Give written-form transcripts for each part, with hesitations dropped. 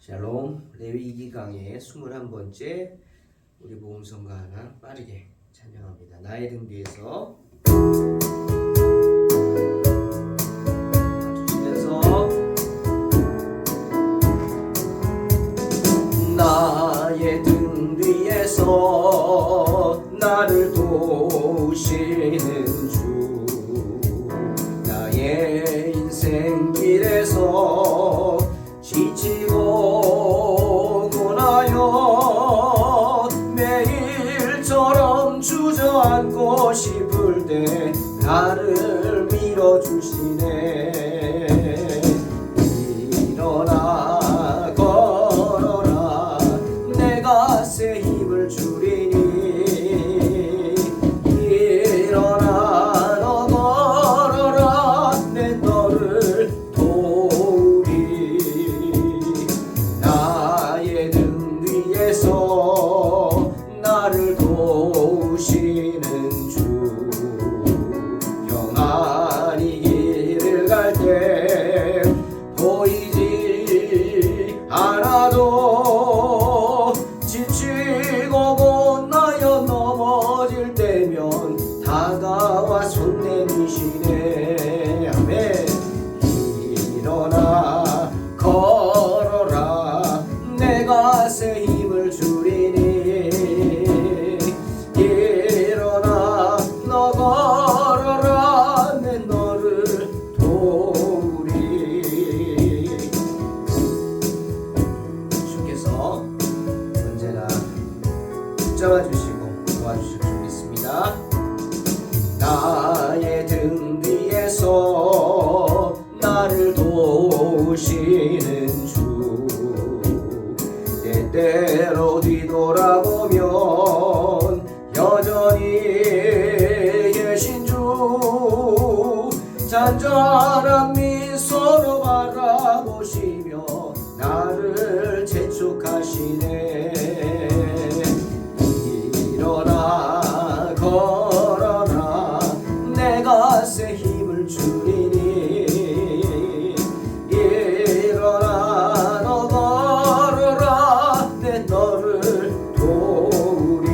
샬롬, 레위기 강의 21번째 우리 모음성가 하나 빠르게 찬양합니다. 나의 등 뒤에서 주시면서 나의 등 뒤에서 나를 도우시는 주, 나의 인생 길에서 지치고 고나여 매일처럼 주저앉고 싶을 때 나를 밀어주시네. 일어나 걸어라, 내가 새 힘을 주리니. 일어나 너 걸어라, 내 너를 도우리. 나의 등 위에서 나를 도우시는 주, 평안히 길을 갈 때 보이지 않아도 지치고 고나여 넘어질 때면 다가와 손 내미시네. 아멘. 일어나 걸어라, 내가 새 힘을 주리니. 일어나 너 걸어라, 내 너를 도우리. 주께서 언제나 붙잡아 주시고 도와주시길 좋겠습니다. 나의 등 뒤에서 나를 도우시는 주, 때때로 뒤돌아보면 여전히 계신 주, 잔잔한 미소로 바라보시며 나를 재촉하시네. 일어나 걸어라, 내가 새 힘을 주리니. 일어나 너 걸어라, 내 너를 도우리.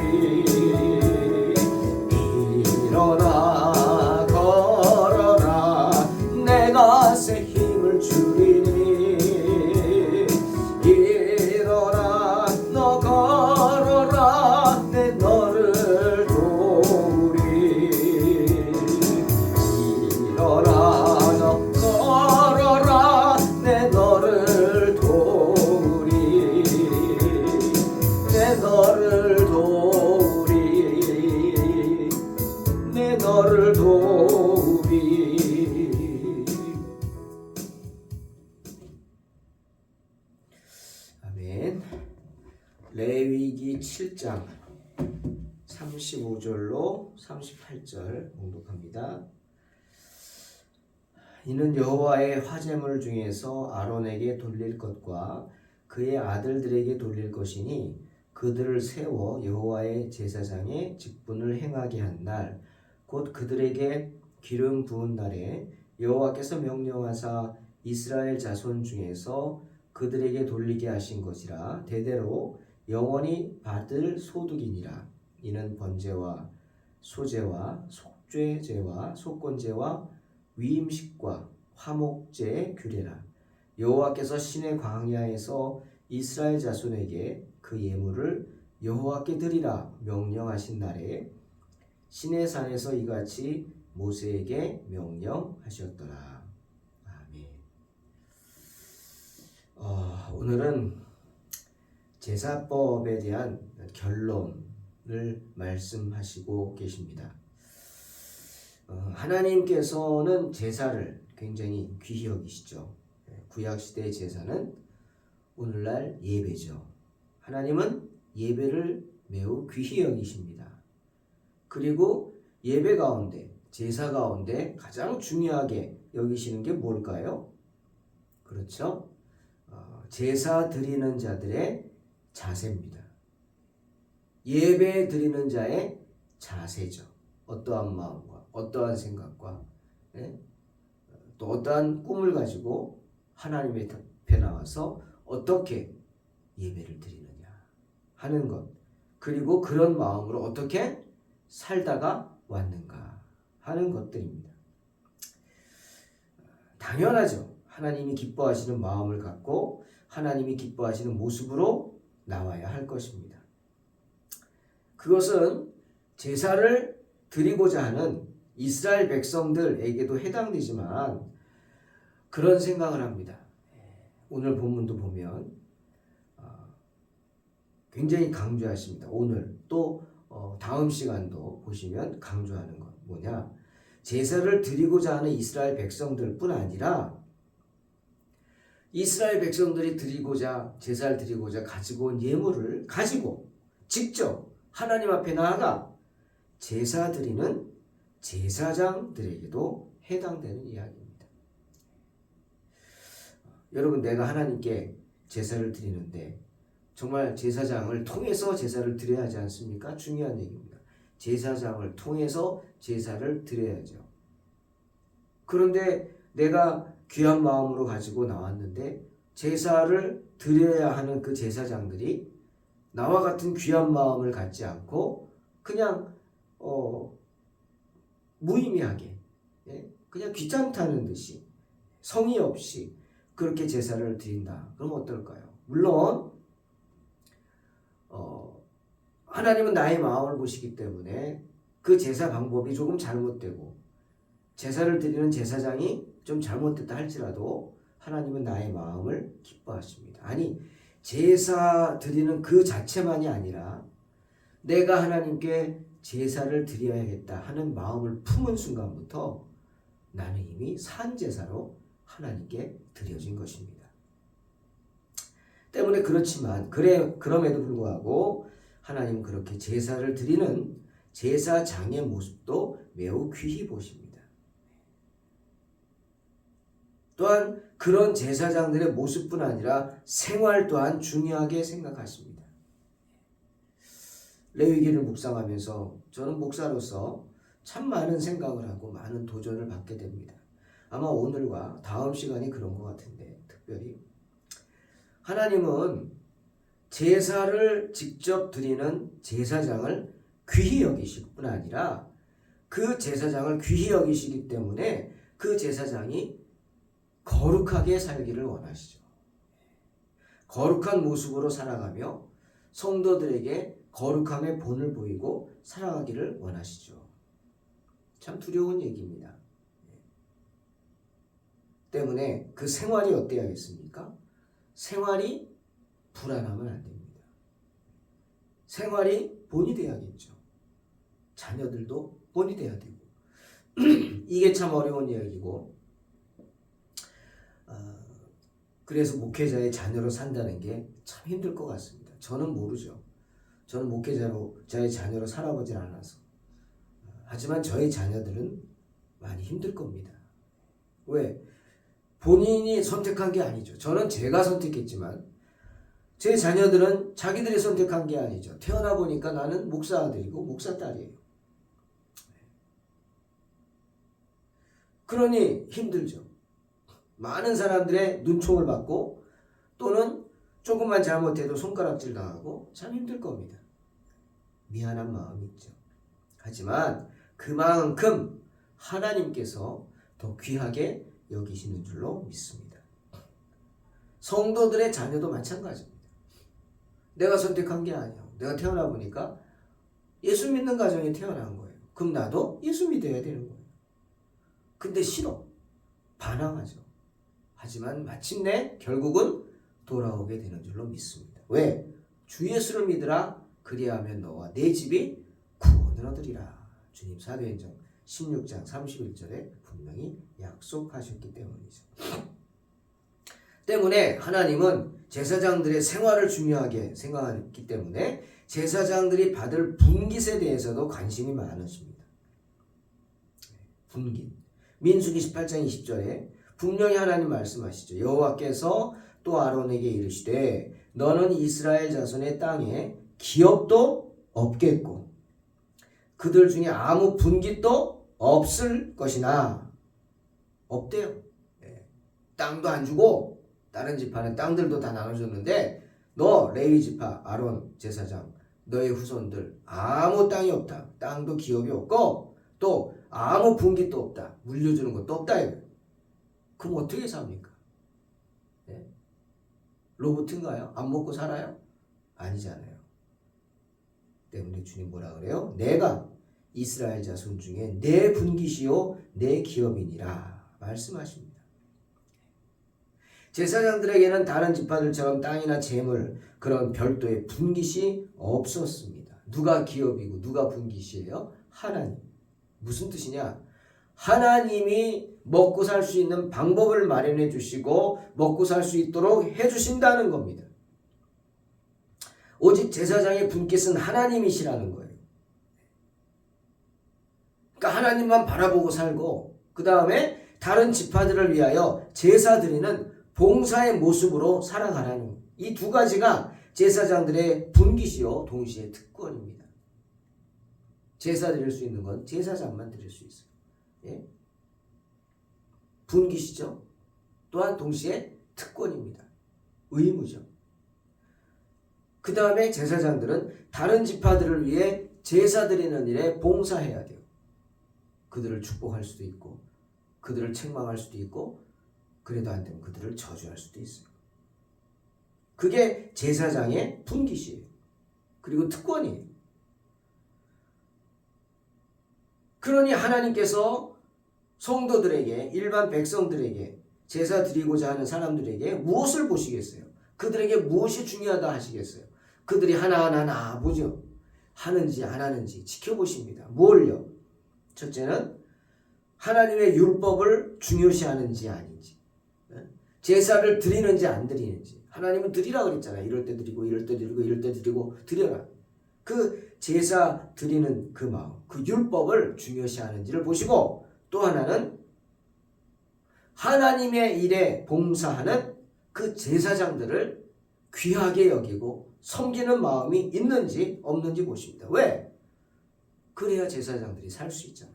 일어나 걸어라, 내가 새 힘을 주리니. 일어나 너 걸어라, 내 너를 도우리. 일어나 너 걸어라, 내 너를 도우리. 내 너를 도우리. 내 너를 도우리. 아멘. 레위기 7장 35절로 38절 봉독합니다. 이는 여호와의 화제물 중에서 아론에게 돌릴 것과 그의 아들들에게 돌릴 것이니 그들을 세워 여호와의 제사장의 직분을 행하게 한 날, 곧 그들에게 기름 부은 날에 여호와께서 명령하사 이스라엘 자손 중에서 그들에게 돌리게 하신 것이라. 대대로 영원히 받을 소득이니라. 이는 번제와 소제와 속죄제와 속건제와 위임식과 화목제의 규례라. 여호와께서 시내 광야에서 이스라엘 자손에게 그 예물을 여호와께 드리라 명령하신 날에 시내산에서 이같이 모세에게 명령하셨더라. 아멘. 오늘은 제사법에 대한 결론을 말씀하시고 계십니다. 하나님께서는 제사를 굉장히 귀히 여기시죠. 구약시대의 제사는 오늘날 예배죠. 하나님은 예배를 매우 귀히 여기십니다. 그리고 예배 가운데, 제사 가운데 가장 중요하게 여기시는 게 뭘까요? 그렇죠? 제사 드리는 자들의 자세입니다. 예배 드리는 자의 자세죠. 어떠한 마음과 어떠한 생각과 또 어떠한 꿈을 가지고 하나님의 앞에 나와서 어떻게 예배를 드리느냐 하는 것, 그리고 그런 마음으로 어떻게 살다가 왔는가 하는 것들입니다. 당연하죠. 하나님이 기뻐하시는 마음을 갖고 하나님이 기뻐하시는 모습으로 나와야 할 것입니다. 그것은 제사를 드리고자 하는 이스라엘 백성들에게도 해당되지만 그런 생각을 합니다. 오늘 본문도 보면 굉장히 강조하십니다. 오늘 또 다음 시간도 보시면 강조하는 것 뭐냐? 제사를 드리고자 하는 이스라엘 백성들뿐 아니라 이스라엘 백성들이 제사를 드리고자 가지고 온 예물을 가지고 직접 하나님 앞에 나아가 제사 드리는 제사장들에게도 해당되는 이야기입니다. 여러분, 내가 하나님께 제사를 드리는데 정말 제사장을 통해서 제사를 드려야 하지 않습니까? 중요한 얘기입니다. 제사장을 통해서 제사를 드려야죠. 그런데 내가 귀한 마음으로 가지고 나왔는데 제사를 드려야 하는 그 제사장들이 나와 같은 귀한 마음을 갖지 않고 그냥 무의미하게 그냥 귀찮다는 듯이 성의 없이 그렇게 제사를 드린다. 그럼 어떨까요? 물론 하나님은 나의 마음을 보시기 때문에 그 제사 방법이 조금 잘못되고 제사를 드리는 제사장이 좀 잘못됐다 할지라도 하나님은 나의 마음을 기뻐하십니다. 아니, 제사 드리는 그 자체만이 아니라 내가 하나님께 제사를 드려야겠다 하는 마음을 품은 순간부터 나는 이미 산 제사로 하나님께 드려진 것입니다. 때문에 그렇지만 그럼에도 불구하고 하나님은 그렇게 제사를 드리는 제사장의 모습도 매우 귀히 보십니다. 또한 그런 제사장들의 모습뿐 아니라 생활 또한 중요하게 생각하십니다. 레위기를 묵상하면서 저는 목사로서 참 많은 생각을 하고 많은 도전을 받게 됩니다. 아마 오늘과 다음 시간이 그런 것 같은데, 특별히 하나님은 제사를 직접 드리는 제사장을 귀히 여기실 뿐 아니라 그 제사장을 귀히 여기시기 때문에 그 제사장이 거룩하게 살기를 원하시죠. 거룩한 모습으로 살아가며 성도들에게 거룩함의 본을 보이고 살아가기를 원하시죠. 참 두려운 얘기입니다. 때문에 그 생활이 어때야겠습니까? 생활이 불안하면 안 됩니다. 생활이 본이 돼야겠죠. 자녀들도 본이 돼야 되고 이게 참 어려운 이야기고 그래서 목회자의 자녀로 산다는 게 참 힘들 것 같습니다. 저는 모르죠. 저는 목회자의 자녀로 살아보질 않아서. 하지만 저희 자녀들은 많이 힘들 겁니다. 왜? 본인이 선택한 게 아니죠. 저는 제가 선택했지만 제 자녀들은 자기들이 선택한 게 아니죠. 태어나 보니까 나는 목사 아들이고 목사 딸이에요. 그러니 힘들죠. 많은 사람들의 눈총을 받고 또는 조금만 잘못해도 손가락질 당하고 참 힘들 겁니다. 미안한 마음이 있죠. 하지만 그만큼 하나님께서 더 귀하게 여기시는 줄로 믿습니다. 성도들의 자녀도 마찬가지입니다. 내가 선택한 게 아니에요. 내가 태어나 보니까 예수 믿는 가정에 태어난 거예요. 그럼 나도 예수 믿어야 되는 거예요. 근데 싫어. 반항하죠. 하지만 마침내 결국은 돌아오게 되는 줄로 믿습니다. 왜? 주 예수를 믿으라. 그리하면 너와 내 집이 구원을 얻으리라. 주님 사도행전 16장 31절에 분명히 약속하셨기 때문이죠. 때문에 하나님은 제사장들의 생활을 중요하게 생각했기 때문에 제사장들이 받을 분깃에 대해서도 관심이 많으십니다. 분깃. 민수기 18장 20절에 분명히 하나님 말씀하시죠. 여호와께서 또 아론에게 이르시되 너는 이스라엘 자손의 땅에 기업도 없겠고 그들 중에 아무 분깃도 없을 것이나 없대요. 땅도 안 주고 다른 지파는 땅들도 다 나눠줬는데 너 레위 지파 아론 제사장 너의 후손들 아무 땅이 없다. 땅도 기업이 없고 또 아무 분깃도 없다. 물려주는 것도 없다. 그럼 어떻게 삽니까? 네? 로봇인가요? 안 먹고 살아요? 아니잖아요. 때문에 주님 뭐라 그래요? 내가 이스라엘 자손 중에 내 분깃이요 내 기업이니라 말씀하십니다. 제사장들에게는 다른 지파들처럼 땅이나 재물 그런 별도의 분깃이 없었습니다. 누가 기업이고 누가 분깃이에요? 하나님. 무슨 뜻이냐? 하나님이 먹고 살 수 있는 방법을 마련해 주시고 먹고 살 수 있도록 해 주신다는 겁니다. 오직 제사장의 분깃은 하나님이시라는 거예요. 그러니까 하나님만 바라보고 살고 그 다음에 다른 지파들을 위하여 제사 드리는 봉사의 모습으로 살아가라는 이 두 가지가 제사장들의 분깃이요 동시에 특권입니다. 제사 드릴 수 있는 건 제사장만 드릴 수 있어요. 예? 분깃이죠. 또한 동시에 특권입니다. 의무죠. 그 다음에 제사장들은 다른 지파들을 위해 제사 드리는 일에 봉사해야 돼요. 그들을 축복할 수도 있고 그들을 책망할 수도 있고 그래도 안 되면 그들을 저주할 수도 있어요. 그게 제사장의 분깃이에요. 그리고 특권이에요. 그러니 하나님께서 성도들에게 일반 백성들에게 제사 드리고자 하는 사람들에게 무엇을 보시겠어요? 그들에게 무엇이 중요하다 하시겠어요? 그들이 하나하나 보죠. 하는지 안 하는지 지켜보십니다. 뭘요? 첫째는 하나님의 율법을 중요시하는지 아닌지, 제사를 드리는지 안 드리는지. 하나님은 드리라 그랬잖아요. 이럴 때 드리고 이럴 때 드리고 이럴 때 드리고 드려라. 그 제사 드리는 그 마음, 그 율법을 중요시하는지를 보시고 또 하나는 하나님의 일에 봉사하는 그 제사장들을 귀하게 여기고 섬기는 마음이 있는지 없는지 보십니다. 왜? 그래야 제사장들이 살 수 있잖아요.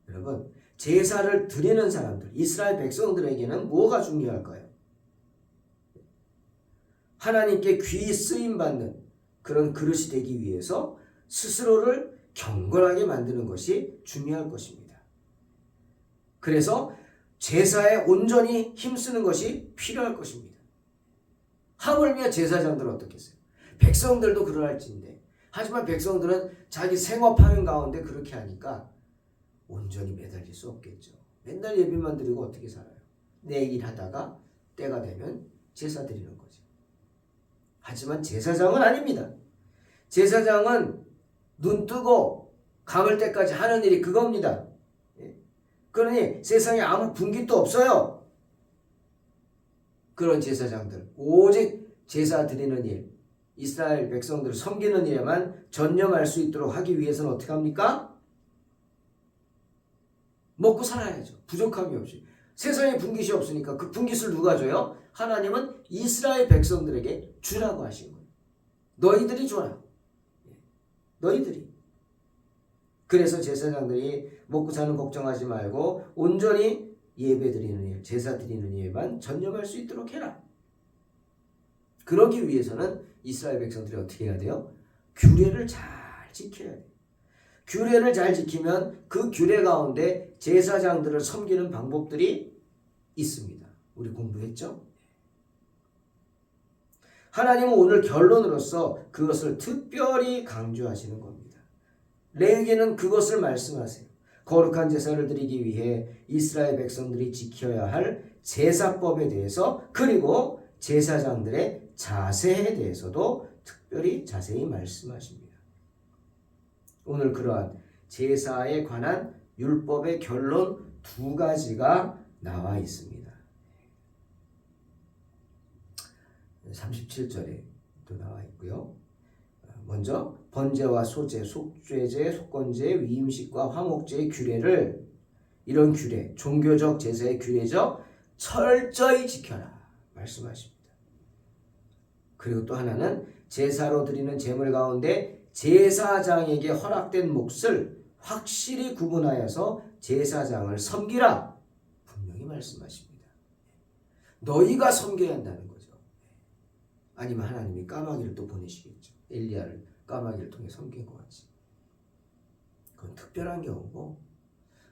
여러분, 제사를 드리는 사람들, 이스라엘 백성들에게는 뭐가 중요할까요? 하나님께 귀히 쓰임받는 그런 그릇이 되기 위해서 스스로를 경건하게 만드는 것이 중요할 것입니다. 그래서 제사에 온전히 힘쓰는 것이 필요할 것입니다. 하물며 제사장들은 어떻겠어요? 백성들도 그러할진데 하지만 백성들은 자기 생업하는 가운데 그렇게 하니까 온전히 매달릴 수 없겠죠. 맨날 예배만 드리고 어떻게 살아요? 내 일 하다가 때가 되면 제사 드리는 거죠. 하지만 제사장은 아닙니다. 제사장은 눈 뜨고 감을 때까지 하는 일이 그겁니다. 그러니 세상에 아무 분깃도 없어요. 그런 제사장들 오직 제사 드리는 일, 이스라엘 백성들을 섬기는 일에만 전념할 수 있도록 하기 위해서는 어떻게 합니까? 먹고 살아야죠. 부족함이 없이. 세상에 분깃이 없으니까 그 분깃을 누가 줘요? 하나님은 이스라엘 백성들에게 주라고 하신 거예요. 너희들이 줘라. 너희들이. 그래서 제사장들이 먹고 사는 걱정하지 말고 온전히 예배 드리는 일, 제사 드리는 일만 전념할 수 있도록 해라. 그러기 위해서는 이스라엘 백성들이 어떻게 해야 돼요? 규례를 잘 지켜야 돼요. 규례를 잘 지키면 그 규례 가운데 제사장들을 섬기는 방법들이 있습니다. 우리 공부했죠? 하나님은 오늘 결론으로서 그것을 특별히 강조하시는 겁니다. 레위기는 그것을 말씀하세요. 거룩한 제사를 드리기 위해 이스라엘 백성들이 지켜야 할 제사법에 대해서 그리고 제사장들의 자세에 대해서도 특별히 자세히 말씀하십니다. 오늘 그러한 제사에 관한 율법의 결론 두 가지가 나와 있습니다. 37절에 또 나와 있고요. 먼저 번제와 소제, 속죄제, 속건제, 위임식과 화목제의 규례를 이런 규례, 종교적 제사의 규례적 철저히 지켜라 말씀하십니다. 그리고 또 하나는 제사로 드리는 제물 가운데 제사장에게 허락된 몫을 확실히 구분하여서 제사장을 섬기라 분명히 말씀하십니다. 너희가 섬겨야 한다는 거죠. 아니면 하나님이 까마귀를 또 보내시겠죠. 엘리야를 까마귀를 통해 섬긴 것 같이. 그건 특별한 경우고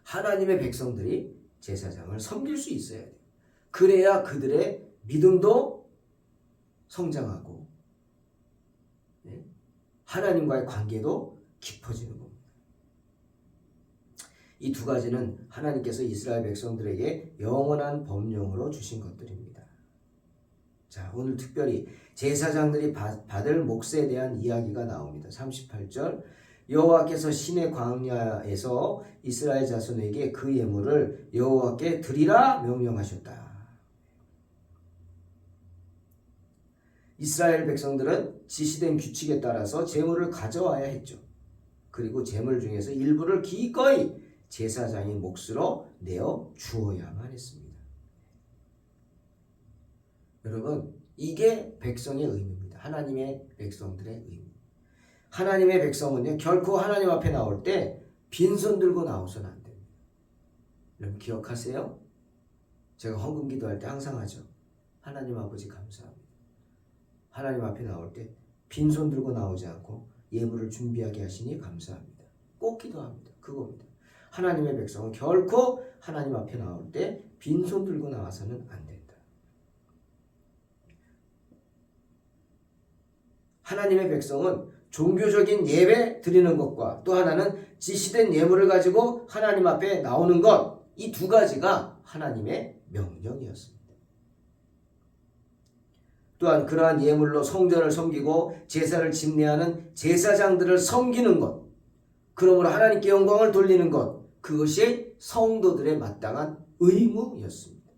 하나님의 백성들이 제사장을 섬길 수 있어야 돼요. 그래야 그들의 믿음도 성장하고 하나님과의 관계도 깊어지는 겁니다. 이 두 가지는 하나님께서 이스라엘 백성들에게 영원한 법령으로 주신 것들입니다. 자, 오늘 특별히 제사장들이 받을 몫에 대한 이야기가 나옵니다. 38절 여호와께서 시내 광야에서 이스라엘 자손에게 그 예물을 여호와께 드리라 명령하셨다. 이스라엘 백성들은 지시된 규칙에 따라서 제물을 가져와야 했죠. 그리고 제물 중에서 일부를 기꺼이 제사장의 몫으로 내어 주어야만 했습니다. 여러분, 이게 백성의 의무입니다. 하나님의 백성들의 의무. 하나님의 백성은요, 결코 하나님 앞에 나올 때 빈손 들고 나오서는 안 됩니다. 여러분 기억하세요? 제가 헌금 기도할 때 항상 하죠. 하나님 아버지 감사합니다. 하나님 앞에 나올 때 빈손 들고 나오지 않고 예물을 준비하게 하시니 감사합니다. 꼭 기도합니다. 그겁니다. 하나님의 백성은 결코 하나님 앞에 나올 때 빈손 들고 나와서는 안 된다. 하나님의 백성은 종교적인 예배 드리는 것과 또 하나는 지시된 예물을 가지고 하나님 앞에 나오는 것, 이 두 가지가 하나님의 명령이었습니다. 또한 그러한 예물로 성전을 섬기고 제사를 집례하는 제사장들을 섬기는 것, 그러므로 하나님께 영광을 돌리는 것, 그것이 성도들의 마땅한 의무였습니다.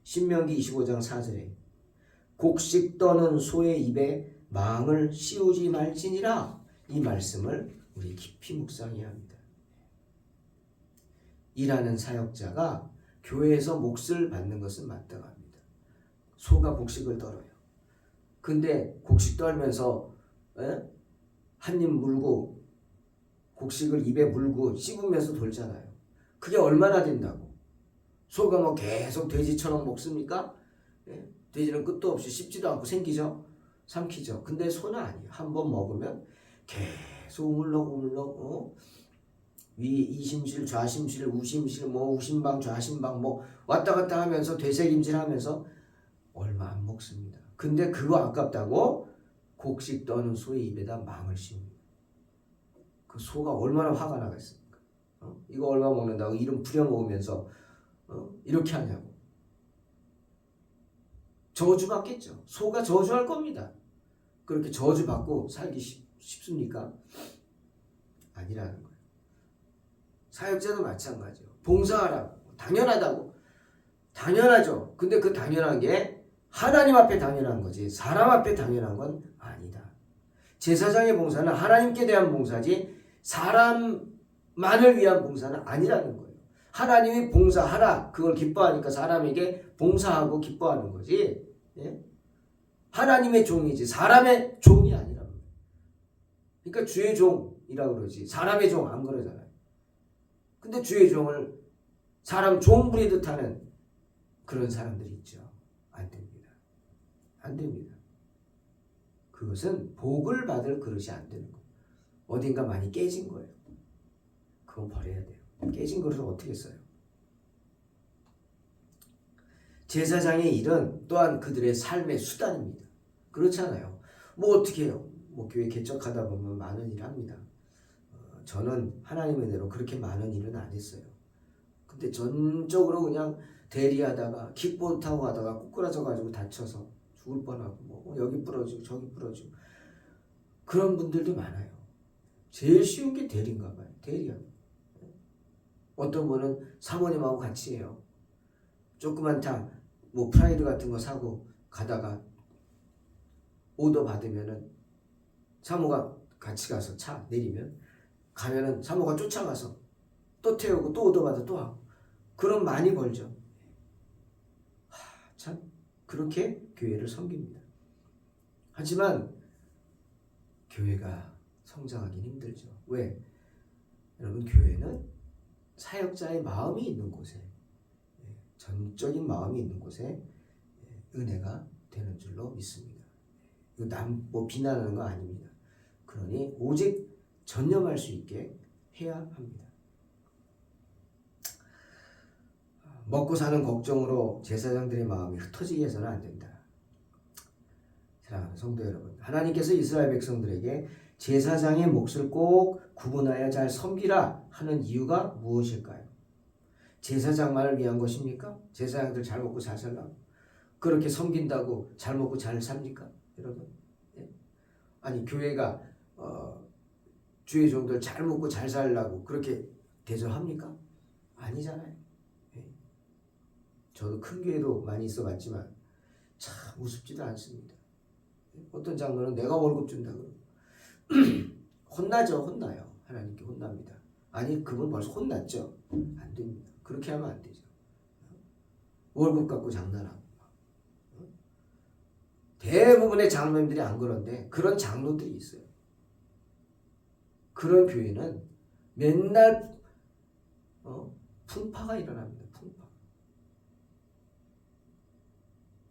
신명기 25장 4절에 곡식 떠는 소의 입에 망을 씌우지 말지니라, 이 말씀을 우리 깊이 묵상해야 합니다. 일하는 사역자가 교회에서 몫을 받는 것은 마땅합니다. 소가 곡식을 떨어요. 근데 곡식 떨면서 한 입 물고 곡식을 입에 물고 씹으면서 돌잖아요. 그게 얼마나 된다고? 소가 뭐 계속 돼지처럼 먹습니까? 돼지는 끝도 없이 씹지도 않고 생기죠? 삼키죠. 근데 소는 아니에요. 한번 먹으면 계속 우물럭우물럭 위 이심실 좌심실 우심실 뭐 우심방 좌심방 뭐 왔다 갔다 하면서 되새김질하면서 얼마 안 먹습니다. 근데 그거 아깝다고 곡식 떠는 소의 입에다 망을 씌웁니다. 그 소가 얼마나 화가 나겠습니까? 이거 얼마 먹는다고 이름 부려먹으면서 이렇게 하냐고. 저주받겠죠. 소가 저주할 겁니다. 그렇게 저주받고 살기 쉽습니까? 아니라는 거예요. 사역자도 마찬가지예요. 봉사하라고. 당연하다고. 당연하죠. 근데 그 당연한 게 하나님 앞에 당연한 거지 사람 앞에 당연한 건 아니다. 제사장의 봉사는 하나님께 대한 봉사지 사람만을 위한 봉사는 아니라는 거예요. 하나님이 봉사하라 그걸 기뻐하니까 사람에게 봉사하고 기뻐하는 거지. 예? 하나님의 종이지 사람의 종이 아니라는 거예요. 그러니까 주의 종이라고 그러지 사람의 종 안 그러잖아요. 근데 주의 종을 사람 종 부리듯 하는 그런 사람들이 있죠. 안 됩니다. 안 됩니다. 그것은 복을 받을 그릇이 안 되는 거예요. 어딘가 많이 깨진 거예요. 그건 버려야 돼요. 깨진 그릇을 어떻게 써요? 제사장의 일은 또한 그들의 삶의 수단입니다. 그렇잖아요. 뭐 어떻게 해요? 뭐 교회 개척하다 보면 많은 일을 합니다. 저는 하나님의 은혜로 그렇게 많은 일은 안 했어요. 근데 전적으로 그냥 대리하다가 킥보드 타고 가다가 꼬꾸라져가지고 다쳐서 죽을 뻔하고 뭐 여기 부러지고 저기 부러지고 그런 분들도 많아요. 제일 쉬운 게 대리인가 봐요. 대리야. 어떤 분은 사모님하고 같이 해요. 조그만 뭐 프라이드 같은 거 사고 가다가 오더 받으면은 사모가 같이 가서 차 내리면 가면은 사모가 쫓아가서 또 태우고 또 오더 받아 또 하고 그럼 많이 벌죠. 참 그렇게 교회를 섬깁니다. 하지만 교회가 성장하기 힘들죠. 왜? 여러분 교회는 사역자의 마음이 있는 곳에 전적인 마음이 있는 곳에 은혜가 되는 줄로 믿습니다. 이거 뭐 비난하는 거 아닙니다. 그러니 오직 전념할 수 있게 해야 합니다. 먹고 사는 걱정으로 제사장들의 마음이 흩어지게 해서는 안 된다. 사랑하는 성도 여러분, 하나님께서 이스라엘 백성들에게 제사장의 몫을 꼭 구분하여 잘 섬기라 하는 이유가 무엇일까요? 제사장만을 위한 것입니까? 제사장들 잘 먹고 잘 살라고 그렇게 섬긴다고 잘 먹고 잘 삽니까? 여러분, 아니 교회가 주의 종들 잘 먹고 잘 살라고 그렇게 대접합니까? 아니잖아요. 저도 큰 교회도 많이 있어봤지만 참 우습지도 않습니다. 어떤 장로는 내가 월급 준다 그러고 혼나죠. 혼나요. 하나님께 혼납니다. 아니 그분 벌써 혼났죠. 안 됩니다. 그렇게 하면 안 되죠. 월급 갖고 장난하고 대부분의 장로님들이 안 그런데 그런 장로들이 있어요. 그런 교회는 맨날 풍파가 일어납니다. 풍파.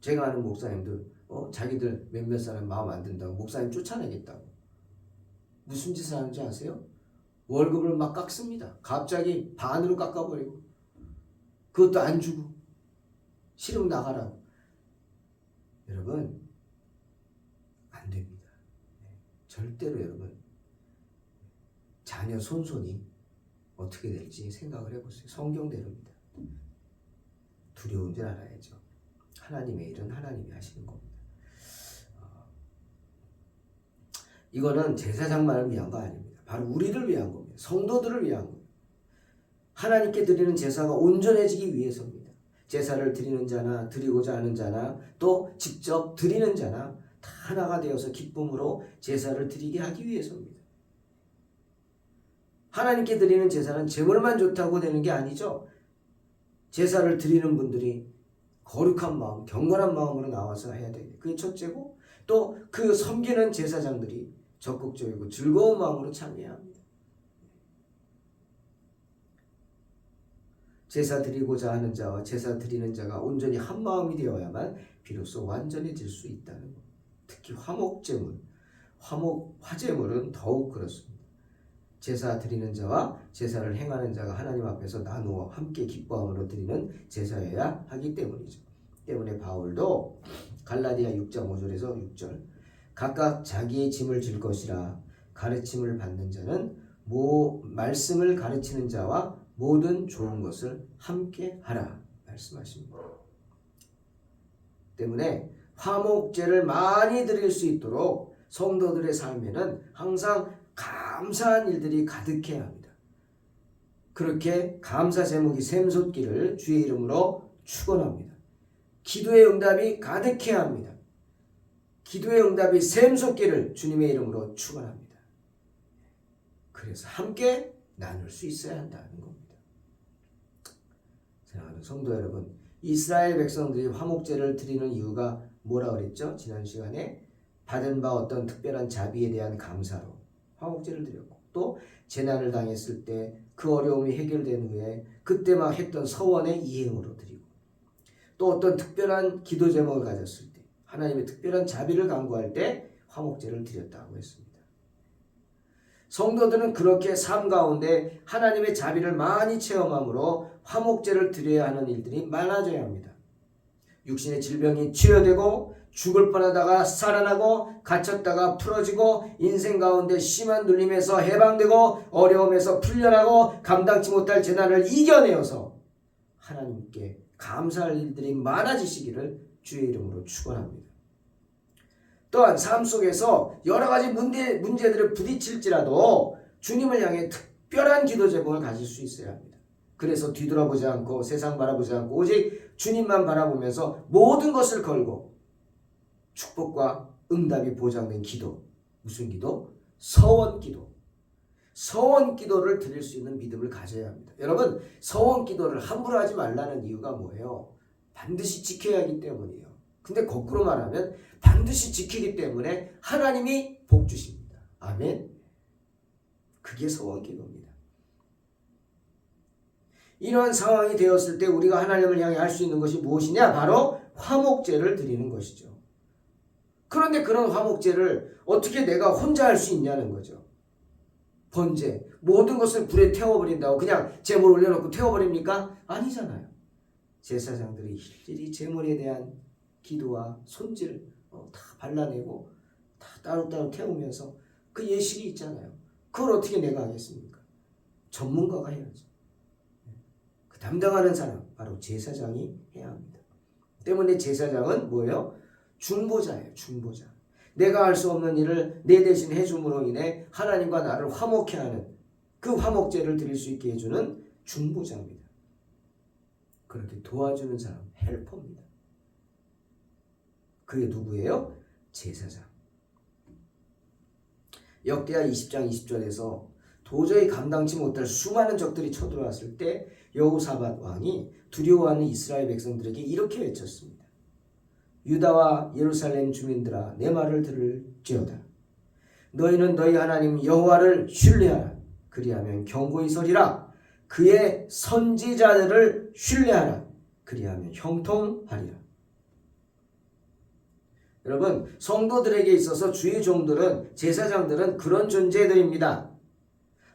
제가 아는 목사님들 자기들 몇몇 사람 마음 안 든다고 목사님 쫓아내겠다고 무슨 짓을 하는지 아세요? 월급을 막 깎습니다. 갑자기 반으로 깎아버리고 그것도 안 주고 싫으면 나가라고. 여러분 안 됩니다. 절대로 여러분 자녀 손손이 어떻게 될지 생각을 해보세요. 성경대로입니다. 두려운 줄 알아야죠. 하나님의 일은 하나님이 하시는 겁니다. 이거는 제사장만을 위한 거 아닙니다. 바로 우리를 위한 겁니다. 성도들을 위한 겁니다. 하나님께 드리는 제사가 온전해지기 위해서입니다. 제사를 드리는 자나 드리고자 하는 자나 또 직접 드리는 자나 다 하나가 되어서 기쁨으로 제사를 드리게 하기 위해서입니다. 하나님께 드리는 제사는 제물만 좋다고 되는 게 아니죠. 제사를 드리는 분들이 거룩한 마음, 경건한 마음으로 나와서 해야 돼요. 그게 첫째고 또 그 섬기는 제사장들이 적극적이고 즐거운 마음으로 참여해야 합니다. 제사 드리고자 하는 자와 제사 드리는 자가 온전히 한 마음이 되어야만 비로소 완전해질 수 있다는 것. 특히 화목제물, 화제물은 더욱 그렇습니다. 제사 드리는 자와 제사를 행하는 자가 하나님 앞에서 나누어 함께 기뻐함으로 드리는 제사여야 하기 때문이죠. 때문에 바울도 갈라디아 6장 5절에서 6절 각각 자기의 짐을 질 것이라 가르침을 받는 자는 말씀을 가르치는 자와 모든 좋은 것을 함께 하라 말씀하십니다. 때문에 화목제를 많이 드릴 수 있도록 성도들의 삶에는 항상 감사한 일들이 가득해야 합니다. 그렇게 감사 제목이 샘솟기를 주의 이름으로 축원합니다. 기도의 응답이 가득해야 합니다. 기도의 응답이 샘솟기를 주님의 이름으로 축원합니다. 그래서 함께 나눌 수 있어야 한다는 겁니다. 사랑하는 성도 여러분, 이스라엘 백성들이 화목제를 드리는 이유가 뭐라 그랬죠? 지난 시간에 받은 바 어떤 특별한 자비에 대한 감사로 화목제를 드렸고 또 재난을 당했을 때 그 어려움이 해결된 후에 그때 막 했던 서원의 이행으로 드리고 또 어떤 특별한 기도 제목을 가졌을 때 하나님의 특별한 자비를 간구할 때 화목제를 드렸다고 했습니다. 성도들은 그렇게 삶 가운데 하나님의 자비를 많이 체험함으로 화목제를 드려야 하는 일들이 많아져야 합니다. 육신의 질병이 치유되고 죽을 뻔하다가 살아나고 갇혔다가 풀어지고 인생 가운데 심한 눌림에서 해방되고 어려움에서 풀려나고 감당치 못할 재난을 이겨내어서 하나님께 감사할 일들이 많아지시기를 주의 이름으로 축원합니다. 또한 삶 속에서 여러 가지 문제들을 부딪힐지라도 주님을 향해 특별한 기도 제목을 가질 수 있어야 합니다. 그래서 뒤돌아보지 않고 세상 바라보지 않고 오직 주님만 바라보면서 모든 것을 걸고 축복과 응답이 보장된 기도. 무슨 기도? 서원 기도. 서원 기도를 드릴 수 있는 믿음을 가져야 합니다. 여러분, 서원 기도를 함부로 하지 말라는 이유가 뭐예요? 반드시 지켜야 하기 때문이에요. 근데 거꾸로 말하면 반드시 지키기 때문에 하나님이 복 주십니다. 아멘. 그게 서원 기도입니다. 이러한 상황이 되었을 때 우리가 하나님을 향해 할 수 있는 것이 무엇이냐? 바로 화목제를 드리는 것이죠. 그런데 그런 화목제를 어떻게 내가 혼자 할 수 있냐는 거죠. 번제, 모든 것을 불에 태워버린다고 그냥 제물 올려놓고 태워버립니까? 아니잖아요. 제사장들이 일일이 제물에 대한 기도와 손질 다 발라내고 다 따로따로 태우면서 그 예식이 있잖아요. 그걸 어떻게 내가 하겠습니까? 전문가가 해야죠. 그 담당하는 사람, 바로 제사장이 해야 합니다. 때문에 제사장은 뭐예요? 중보자예요. 중보자. 내가 할 수 없는 일을 내 대신 해줌으로 인해 하나님과 나를 화목케 하는 그 화목제를 드릴 수 있게 해주는 중보자입니다. 그렇게 도와주는 사람, 헬퍼입니다. 그게 누구예요? 제사장. 역대하 20장 20절에서 도저히 감당치 못할 수많은 적들이 쳐들어왔을 때 여호사밧 왕이 두려워하는 이스라엘 백성들에게 이렇게 외쳤습니다. 유다와 예루살렘 주민들아, 내 말을 들을지어다. 너희는 너희 하나님 여호와를 신뢰하라. 그리하면 경고히 서리라. 그의 선지자들을 신뢰하라. 그리하면 형통하리라. 여러분, 성도들에게 있어서 주의 종들은, 제사장들은 그런 존재들입니다.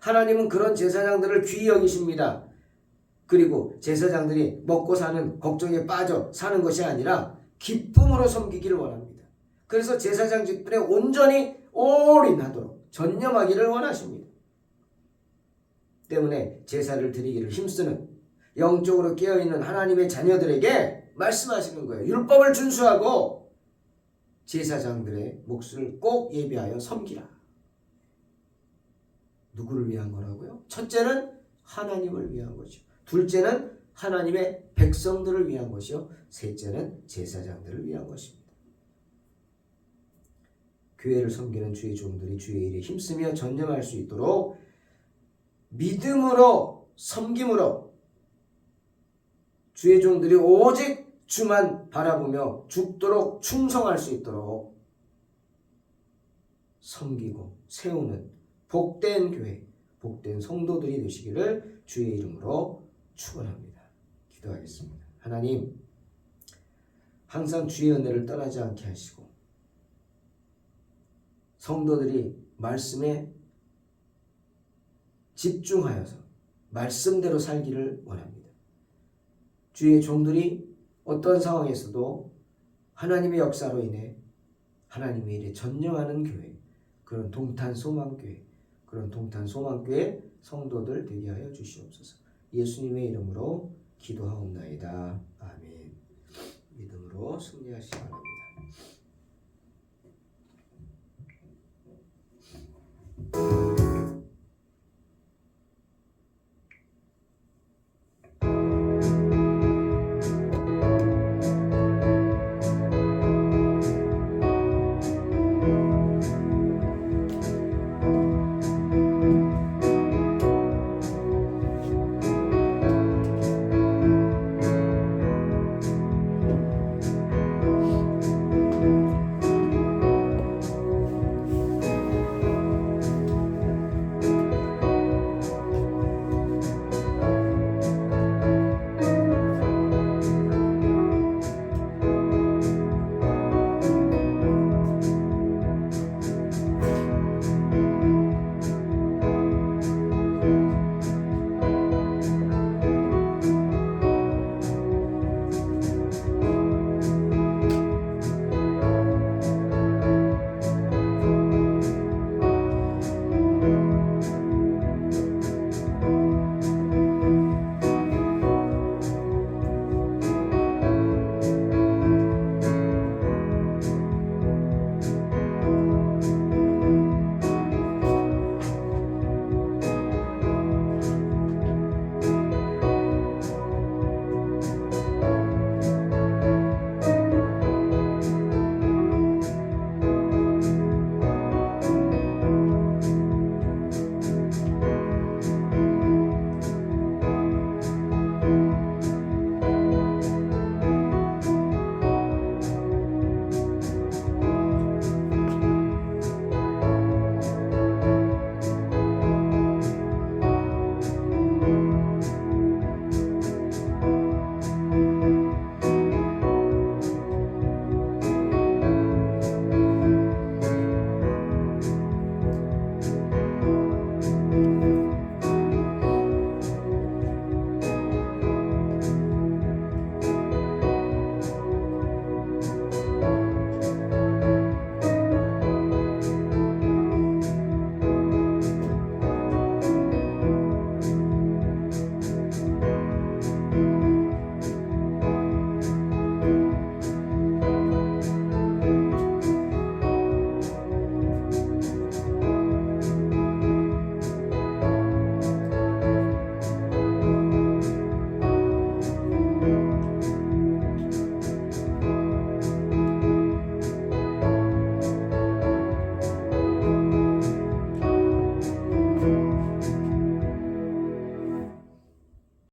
하나님은 그런 제사장들을 귀히 여기십니다. 그리고 제사장들이 먹고 사는 걱정에 빠져 사는 것이 아니라 기쁨으로 섬기기를 원합니다. 그래서 제사장 직분에 온전히 올인하도록 전념하기를 원하십니다. 때문에 제사를 드리기를 힘쓰는 영적으로 깨어있는 하나님의 자녀들에게 말씀하시는 거예요. 율법을 준수하고 제사장들의 몫을 꼭 예비하여 섬기라. 누구를 위한 거라고요? 첫째는 하나님을 위한 거죠. 둘째는 하나님의 백성들을 위한 것이요. 셋째는 제사장들을 위한 것입니다. 교회를 섬기는 주의 종들이 주의 일에 힘쓰며 전념할 수 있도록 믿음으로 섬김으로 주의 종들이 오직 주만 바라보며 죽도록 충성할 수 있도록 섬기고 세우는 복된 교회, 복된 성도들이 되시기를 주의 이름으로 축원합니다. 기도하겠습니다. 하나님, 항상 주의 은혜를 떠나지 않게 하시고 성도들이 말씀에 집중하여서 말씀대로 살기를 원합니다. 주의 종들이 어떤 상황에서도 하나님의 역사로 인해 하나님의 일에 전념하는 교회, 그런 동탄소망교회, 그런 동탄소망교회 성도들 되게 하여 주시옵소서. 예수님의 이름으로 기도하옵나이다. 아멘. 믿음으로 승리하시기 바랍니다.